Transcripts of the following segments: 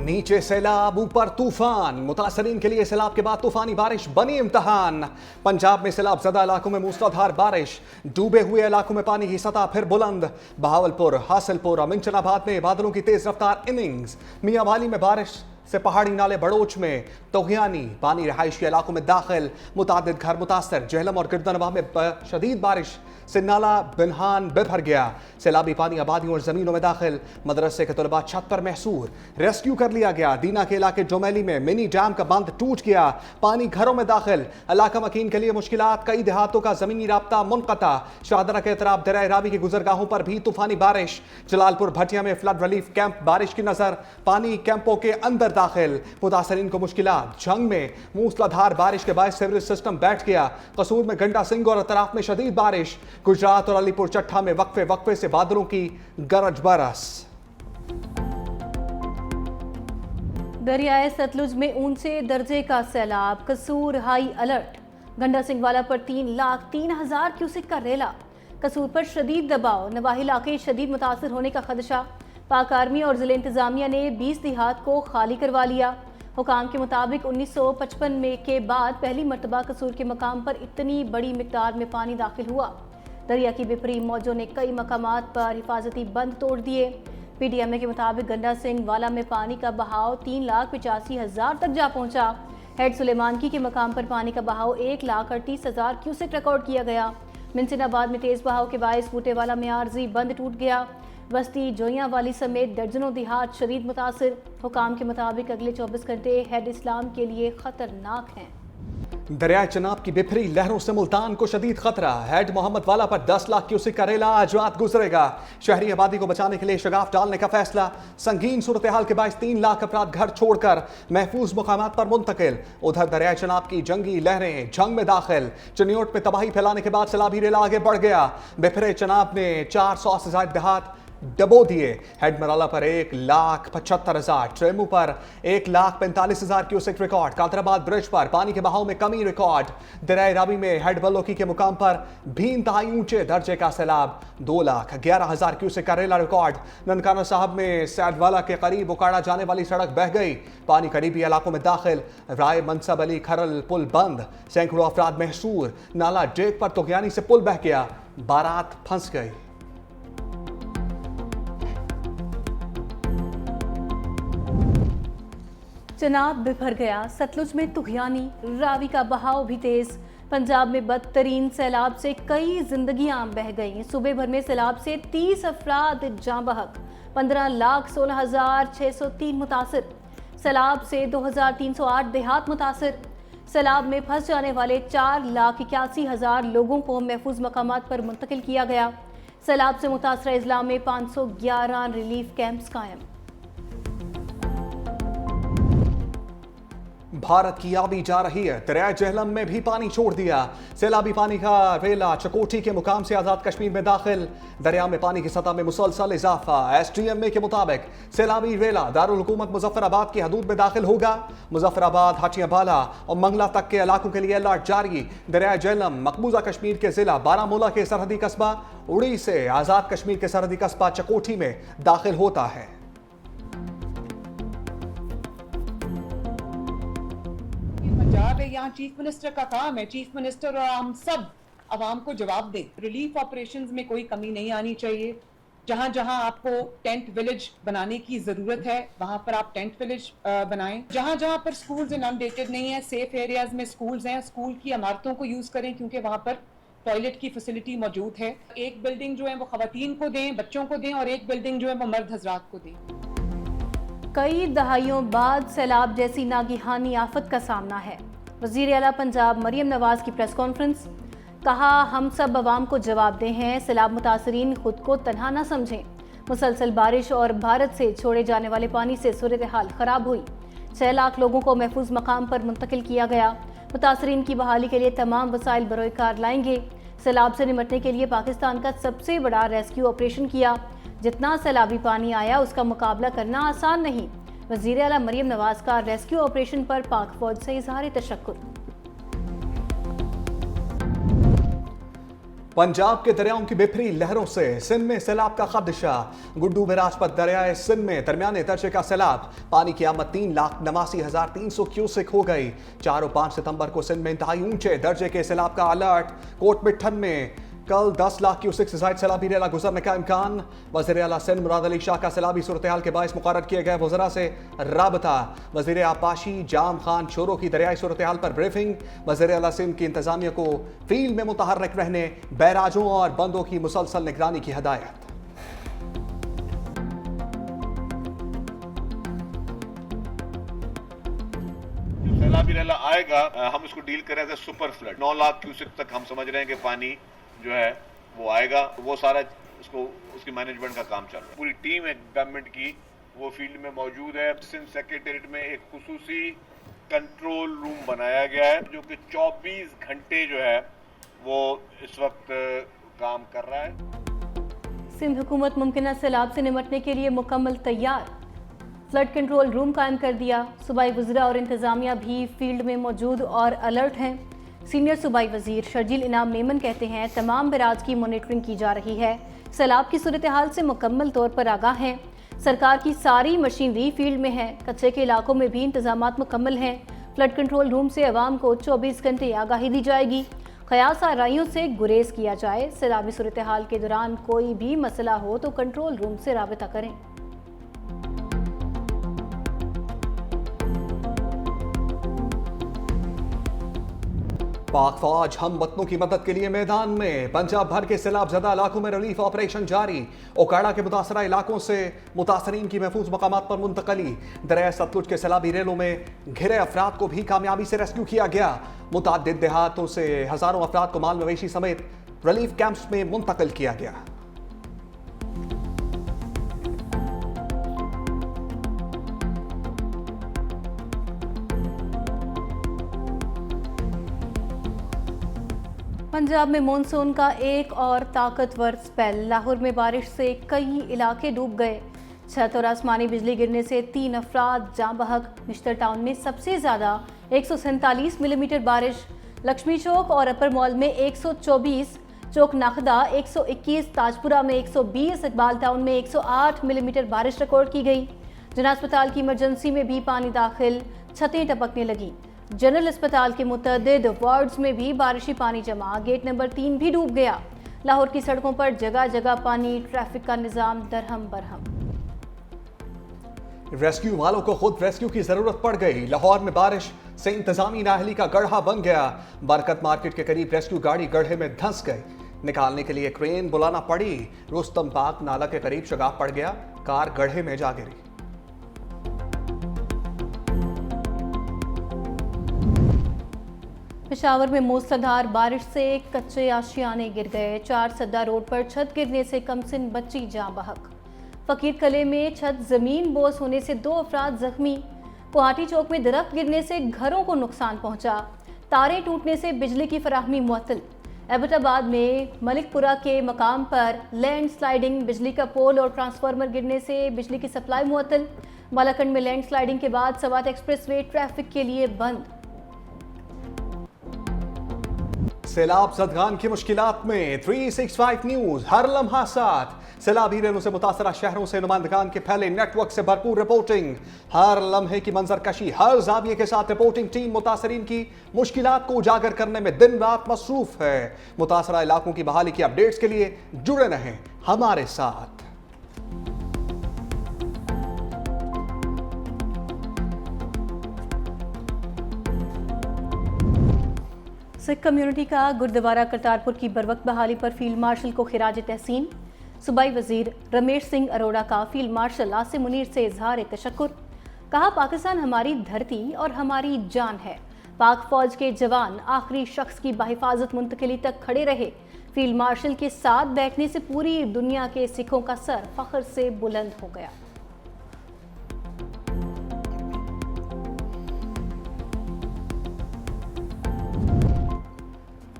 नीचे सैलाब ऊपर तूफान, मुतासरीन के लिए सैलाब के बाद तूफानी बारिश बनी इम्तहान। पंजाब में सैलाब ज़दा इलाकों में मूसलाधार बारिश, डूबे हुए इलाकों में पानी की सतह फिर बुलंद। बहावलपुर, हासिलपुर और मिंचनाबाद में बादलों की तेज रफ्तार इनिंग्स। मियांवाली में बारिश से पहाड़ी नाले बड़ोच में तोगयानी पानी रहायशी इलाकों में दाखिल, मुतादिद घर मुतासर। जहलम और गिरदनवाह में शदीद बारिश से नाला बिनहान भर गया, सैलाबी पानी आबादियों और जमीनों में दाखिल। मदरसे के तलबा छत पर महसूर, रेस्क्यू कर लिया गया। दीना के इलाके जोमेली में मिनी डैम का बंद टूट गया, पानी घरों में दाखिल। इलाका मकीन के लिए मुश्किलात, कई देहातों का जमीनी राब्ता मुनक़ता। शाहदरा के अतराफ दरिया रावी की गुजरगाहों पर भी तूफानी बारिश। जलालपुर भटिया में फ्लड रिलीफ कैंप बारिश की नजर, पानी कैंपों के अंदर दाखिल। मुतासरीन को मुश्किलात, जंग में मूसलाधार बारिश के बाद सीवरेज सिस्टम बैठ गया। कसूर में गंडा सिंह और अतराफ में शदीद बारिश। गुजरात और अलीपुर चट्ठा में वक्फे वक्फे से बादलों की गरज बरस। दरियाए सतलुज में ऊंचे दर्जे का सैलाब, कसूर हाई अलर्ट। गंडा सिंह वाला पर 3,03,000 क्यूसेक का रेला। कसूर पर शदीद दबाव, नवाही इलाके शदीद मुतासर होने का खदशा। पाक आर्मी और जिले इंतजामिया ने 20 देहात को खाली करवा लिया। हुकाम के मुताबिक 1955 में के बाद पहली मरतबा कसूर के मकाम पर इतनी बड़ी मिकदार में पानी दाखिल हुआ। दरिया की बिपरी मौजों ने कई मकामात पर हिफाजती बंद तोड़ दिए। PDMA के मुताबिक गंडा सिंह वाला में पानी का बहाव 3,85,000 तक जा पहुंचा। हेड सुलेमानकी के मकाम पर पानी का बहाव 1,38,000 क्यूसेक रिकॉर्ड किया गया। मिंचनाबाद में तेज बहाव के बायस बूटेवाला में आर्जी बंद टूट गया। बस्ती जोइयां वाली समेत दर्जनों देहात शदीद मुतासिर। हुकाम के मुताबिक अगले 24 घंटे हेड इस्लाम के लिए खतरनाक हैं। दरियाए चनाब की बिफरी लहरों से मुल्तान को शदीद खतरा। हेड मोहम्मद वाला पर 10 लाख क्यूसेक का रेला आज रात गुजरेगा। शहरी आबादी को बचाने के लिए शगाफ डालने का फैसला। संगीन सूरत हाल के बायस 3 लाख अफराद घर छोड़कर महफूज मुकामात पर मुंतकिल। उधर दरियाए चनाब की जंगी लहरें जंग में दाखिल। चनियोट में तबाही फैलाने के बाद सैलाबी रेला आगे बढ़ गया। बिफरे चनाब ने 400 से ज्यादा देहात डबो दिए। हेड मराला पर 1,75,000, ट्रेमू पर 1,45,000 क्यूसेक रिकॉर्ड। कादराबाद ब्रिज पर पानी के बहाव में कमी रिकॉर्ड। दरियाए रावी में हेड बलोकी के मुकाम पर भी इंतहाई ऊंचे दर्जे का सैलाब, 2,11,000 क्यूसेक का रेला रिकॉर्ड। ननकाना साहब में सैदवाला के करीब उकाड़ा जाने वाली सड़क बह गई, पानी करीबी इलाकों में दाखिल। राय मनसब अली खरल पुल बंद, सैकड़ों अफराद महसूर। नाला डेक पर तोगयानी से पुल बह गया, बारात फंस गई। चनाब बिफर गया, सतलुज में तुगयानी, रावी का बहाव भी तेज। पंजाब में बदतरीन सैलाब से कई जिंदगियां बह गईं। सूबे भर में सैलाब से 30 अफराद जाँ बहक, 15,16,603 मुतासिर। सैलाब से 2,308 देहात मुतासिर। सैलाब में फंस जाने वाले 4,81,000 लोगों को महफूज मकामात पर मुंतकिल किया गया। सैलाब से मुतासरा इजला में 511 रिलीफ कैंप्स कायम। भारत की आबी जा रही है, दरिया जहलम में भी पानी छोड़ दिया। सैलाबी पानी का रेला चकोठी के मुकाम से आजाद कश्मीर में दाखिल। दरिया में पानी की सतह में मुसलसल इजाफा। SDMA के मुताबिक सैलाबी रेला दारुल हुकूमत मुजफ्फराबाद की हदूद में दाखिल होगा। मुजफ्फराबाद, हाटियाबाला और मंगला तक के इलाकों के लिए अलर्ट जारी। दरिया जहलम मकबूजा कश्मीर के जिला बारामूला के सरहदी कस्बा उड़ी से आजाद कश्मीर के सरहदी कस्बा चकोठी में दाखिल होता है। पंजाब है, यहाँ चीफ मिनिस्टर का काम है, चीफ मिनिस्टर और हम सब आवाम को जवाब दें। रिलीफ ऑपरेशंस में कोई कमी नहीं आनी चाहिए। जहाँ जहाँ आपको टेंट विलेज बनाने की जरूरत है वहाँ पर आप टेंट विलेज बनाएं। जहाँ जहाँ पर स्कूल्स इनअनडेटेड नहीं है, सेफ एरियाज में स्कूल्स हैं, स्कूल की इमारतों को यूज करें क्योंकि वहाँ पर टॉयलेट की फैसिलिटी मौजूद है। एक बिल्डिंग जो है वो खवातीन को दें, बच्चों को दें, और एक बिल्डिंग जो है वो मर्द हजरात को दें। कई दहाइयों बाद सैलाब जैसी नागिहानी आफत का सामना है। वज़ीर आला पंजाब मरियम नवाज की प्रेस कॉन्फ्रेंस, कहा हम सब अवाम को जवाबदेह हैं, सैलाब मुतासरीन खुद को तन्हा न समझें। मुसलसल बारिश और भारत से छोड़े जाने वाले पानी से सूरत हाल खराब हुई। 6 लाख लोगों को महफूज मकाम पर मुंतकिल किया गया। मुतासरीन की बहाली के लिए तमाम वसाइल बरोकार लाएंगे। सैलाब से निपटने के लिए पाकिस्तान का सबसे बड़ा रेस्क्यू ऑपरेशन किया। जितना सैलाबी पानी आया उसका मुकाबला करना आसान नहीं। वज़ीर आला मरियम नवाज का रेस्क्यू ऑपरेशन पर पाक फौज से इज़हार तशक्कुर। पंजाब के दरियाओं की बिफरी लहरों से सिंध में सैलाब का खदशा। गुड्डू में राजपथ दरियाए सिंध में दरमियाने दर्जे का सैलाब। पानी की आमद 3,89,300 क्यूसेक हो गई। 4 और 5 सितंबर को सिंध में इंतहाई ऊंचे दर्जे के सैलाब का अलर्ट। कोट मिट्ठन में कल 10 लाख क्यूसेक से ज्यादा सैलाबी रेला गुजरने का इम्कान। वज़ीर आला सिंध मुराद अली शाह का सैलाबी सूरत-ए-हाल के बायस मुकर्रर किए गए वज़रा से राबता। वज़ीर आबपाशी जाम खान छोरो की दरियाई सूरत-ए-हाल पर ब्रीफिंग। वज़ीर आला सिंध की इंतजामिया को फील्ड में मुतहर्रिक रहने, बैराजों और बंदों की मुसलसल निगरानी की हिदायत। सैलाबी रेला आएगा, हम इसको डील करें as super flood. 9 lakh cusec तक हम समझ रहे हैं कि पानी जो है वो आएगा। वो सारा उसकी मैनेजमेंट का काम चल रहा है। पूरी टीम है गवर्नमेंट की, वो फील्ड में मौजूद है। सिंध सेक्रेटेरिएट में एक खुसूसी कंट्रोल रूम बनाया गया है जो कि 24 घंटे जो है वो इस वक्त काम कर रहा है। सिंध हुकूमत मुमकिन सैलाब से निपटने के लिए मुकम्मल तैयार। फ्लड कंट्रोल रूम कायम कर दिया। सूबाई वज़रा और इंतजामिया भी फील्ड में मौजूद और अलर्ट हैं। सीनियर सूबाई वजीर शर्जील इनाम मेमन कहते हैं तमाम बराज की मॉनिटरिंग की जा रही है। सैलाब की सूरत हाल से मुकम्मल तौर पर आगाह हैं। सरकार की सारी मशीनरी फील्ड में है। कच्चे के इलाकों में भी इंतजामात मुकम्मल हैं। फ्लड कंट्रोल रूम से अवाम को 24 घंटे आगाही दी जाएगी। क़यास आराइयों से गुरेज किया जाए। सैलाबी सूरत हाल के दौरान कोई भी मसला हो तो कंट्रोल रूम से राबिता करें। पाक फौज हम वतनों की मदद के लिए मैदान में। पंजाब भर के सैलाब ज़दा इलाकों में रिलीफ ऑपरेशन जारी। ओकाड़ा के मुतासरा इलाकों से मुतासरीन की महफूज मकामात पर मुंतकली। दरिया सतलुज के सैलाबी रेलों में घिरे अफराद को भी कामयाबी से रेस्क्यू किया गया। मुतअद्दिद देहातों से हज़ारों अफराद को माल मवेशी समेत रिलीफ कैंप्स में मुंतकिल किया गया। पंजाब में मानसून का एक और ताकतवर स्पेल। लाहौर में बारिश से कई इलाके डूब गए। छत और आसमानी बिजली गिरने से 3 अफराद जाँ बहक। निश्तर टाउन में सबसे ज़्यादा 147 मिलीमीटर बारिश। लक्ष्मी चौक और अपर मॉल में 124, चौक नाखदा 121, ताजपुरा में 120, इकबाल टाउन में 108 मिलीमीटर बारिश रिकॉर्ड की गई। जना अस्पताल की इमरजेंसी में भी पानी दाखिल, छतें टपकने लगी। जनरल अस्पताल के मुतअद्दिद वार्ड्स में भी बारिशी पानी जमा। गेट नंबर 3 भी डूब गया। लाहौर की सड़कों पर जगह जगह पानी। ट्रैफिक का निजाम दरहम बरहम। रेस्क्यू वालों को खुद रेस्क्यू की जरूरत पड़ गई। लाहौर में बारिश से इंतजामी नाअहली का गड्ढा बन गया। बरकत मार्केट के करीब रेस्क्यू गाड़ी गड्ढे में धंस गई। निकालने के लिए क्रेन बुलाना पड़ी। रुस्तम पाक नाला के करीब शगाफ पड़ गया। कार गड्ढे में जा गिरी। पेशावर में मूसलाधार बारिश से कच्चे आशियाने गिर गए। 4 सद्दा रोड पर छत गिरने से कमसिन बच्ची जाँ बहक। फकीर कले में छत जमीन बोस होने से 2 अफराद जख्मी। गुवाहाटी चौक में दरख्त गिरने से घरों को नुकसान पहुंचा। तारें टूटने से बिजली की फराहमी मुअत्तल। एबटाबाद में मलिकपुरा के मकाम पर लैंड स्लाइडिंग, बिजली का पोल और ट्रांसफार्मर गिरने से बिजली की सप्लाई मुअत्तल। मालाकंड में लैंड स्लाइडिंग के बाद सवात एक्सप्रेसवे ट्रैफिक के लिए बंद। सैलाब ज़दगान की मुश्किलात में 365 न्यूज़ हर लम्हा साथ। सैलाबी रेलों से मुतासरा शहरों से नुमाइंदगान के फैले नेटवर्क से भरपूर रिपोर्टिंग। हर लम्हे की मंजर कशी, हर जाविये के साथ रिपोर्टिंग टीम मुतासरीन की मुश्किलात को उजागर करने में दिन रात मसरूफ है। मुतासरा इलाकों की बहाली की अपडेट्स के लिए जुड़े रहें हमारे साथ। सिख कम्युनिटी का गुरुद्वारा करतारपुर की बरवक्त बहाली पर फील्ड मार्शल को खिराज तहसीन। सूबाई वजीर रमेश सिंह अरोड़ा का फील्ड मार्शल आसिम मुनीर से इजहार तशक्कुर। कहा पाकिस्तान हमारी धरती और हमारी जान है। पाक फौज के जवान आखिरी शख्स की बाहिफाजत मुंतकिली तक खड़े रहे। फील्ड मार्शल के साथ बैठने से पूरी दुनिया के सिखों का सर फख्र से बुलंद हो गया।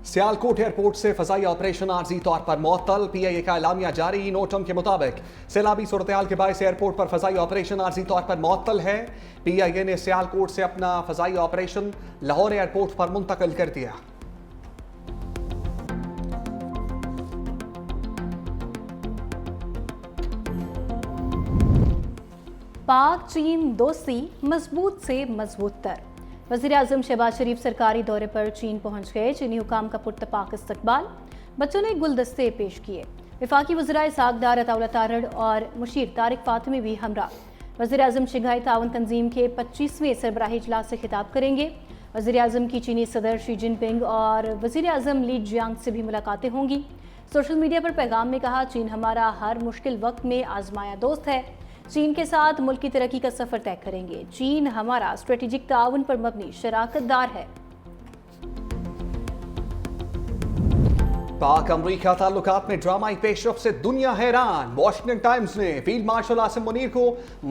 सियालकोट एयरपोर्ट से फजाई ऑपरेशन आर्जी तौर पर मुअत्तल। PIA का एलामिया जारी। नोटम के मुताबिक सैलाबी सूरत-ए-हाल के बायस एयरपोर्ट पर फजाई ऑपरेशन आर्जी तौर पर मुअत्तल है। PIA ने सियालकोट से अपना फजाई ऑपरेशन लाहौर एयरपोर्ट पर मुंतकिल कर दिया। पाक चीन दोस्ती मजबूत से मजबूत तर। वज़ीर-ए-आज़म शहबाज शरीफ सरकारी दौरे पर चीन पहुंच गए। चीनी हुकाम का पुरतपाक इस्तकबाल, बच्चों ने गुलदस्ते पेश किए। वफाकी वज़राए सागदार अताउल्ला तारड़ और मुशीर तारिक फातिमी भी हमरा। वज़ीर-ए-आज़म शंघाई ताउन तंजीम के 25वें सरबराही इजलास से खिताब करेंगे। वज़ीर-ए-आज़म की चीनी सदर शी जिनपिंग और वज़ीर-ए-आज़म ली जियांग से भी मुलाकातें होंगी। सोशल मीडिया पर पैगाम में कहा, चीन हमारा हर मुश्किल वक्त में आजमाया दोस्त है। चीन के साथ मुल्क की तरक्की का सफ़र तय करेंगे। चीन हमारा स्ट्रेटेजिक ताउन पर मबनी शराकतदार है। पाक अमरीका ताल्लुकात में ड्रामाई पेशरफ से दुनिया हैरान। वॉशिंगटन टाइम्स ने फील्ड मार्शल आसिम मुनीर को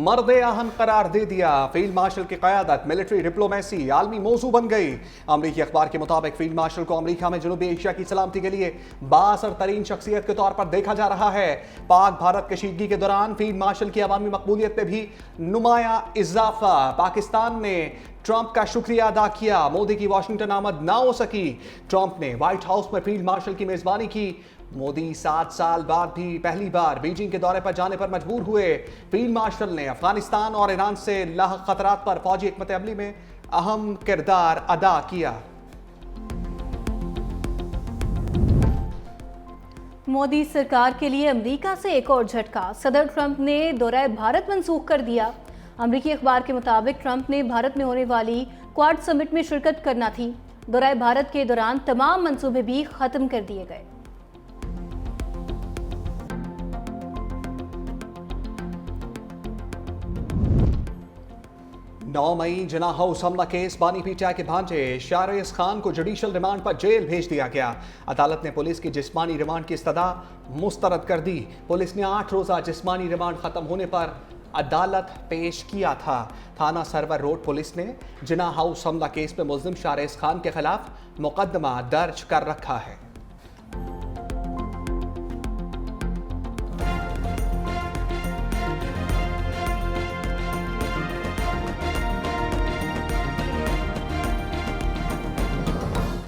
मर्द आहम करार दे दिया। फील्ड मार्शल की क़यादत मिलिट्री डिप्लोमेसी आलमी मौजू बन गई। अमरीकी अखबार के मुताबिक फील्ड मार्शल को अमरीका में जनूबी एशिया की सलामती के लिए बाअसर तरीन शख्सियत के तौर पर देखा जा रहा है। पाक भारत कशीदगी के दौरान फील्ड मार्शल की अवामी मकबूलियत में भी नुमाया इजाफा। पाकिस्तान ने ट्रंप का शुक्रिया अदा किया। मोदी की वाशिंगटन आमद ना हो सकी। ट्रंप ने व्हाइट हाउस में फील्ड मार्शल की मेजबानी की। मोदी 7 साल बाद भी पहली बार बीजिंग के दौरे पर जाने पर मजबूर हुए। फील्ड मार्शल ने अफगानिस्तान और ईरान से लाहक खतरात पर फौजी हिकमत अमली में अहम किरदार अदा किया। मोदी सरकार के लिए अमेरिका से एक और झटका। सदर ट्रंप ने दौरा भारत मंसूख कर दिया। अमरीकी अखबार के मुताबिक ट्रंप ने भारत में होने वाली क्वाड समिट में शिरकत करना थी। दौरा भारत के दौरान तमाम मंसूबे भी खत्म कर दिए गए। 9 मई जना हाउस हमला केस बानी पीटीआई के भांजे शाहरेज खान को जुडिशल रिमांड पर जेल भेज दिया गया। अदालत ने पुलिस की जिस्मानी रिमांड की इस्तदा मुस्तरद कर दी। पुलिस ने 8 रोजा जिस्मानी रिमांड खत्म होने पर अदालत पेश किया था। थाना सरवर रोड पुलिस ने जिना हाउस हमला केस में मुल्जिम शाहरेज खान के खिलाफ मुकदमा दर्ज कर रखा है।